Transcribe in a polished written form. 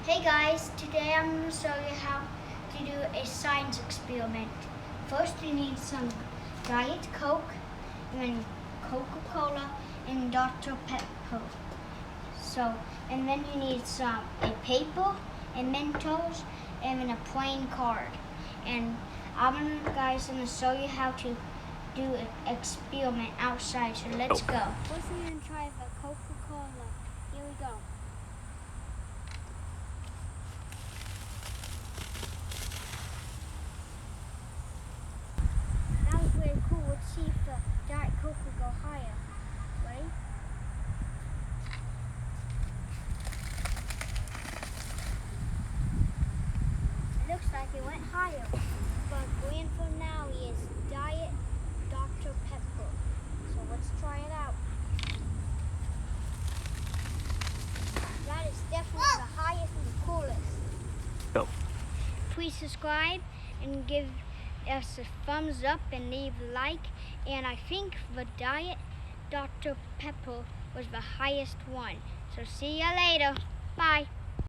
Hey guys, today I'm going to show you how to do a science experiment. First you need some Diet Coke, and then Coca-Cola, and Dr. Pepper. And then you need a paper, and Mentos, and then a plain card. And I'm going to show you how to do an experiment outside, so let's go. First we're going to try the Coca-Cola. Here we go. That was really cool. Let's see if the Diet Coke will go higher. Ready? It looks like it went higher. But green for now is Diet Dr. Pepper. So let's try it out. That is definitely the highest and the coolest. Go. Please subscribe and give us a thumbs up and leave a like. And I think the Diet Dr. Pepper was the highest one. So see ya later. Bye.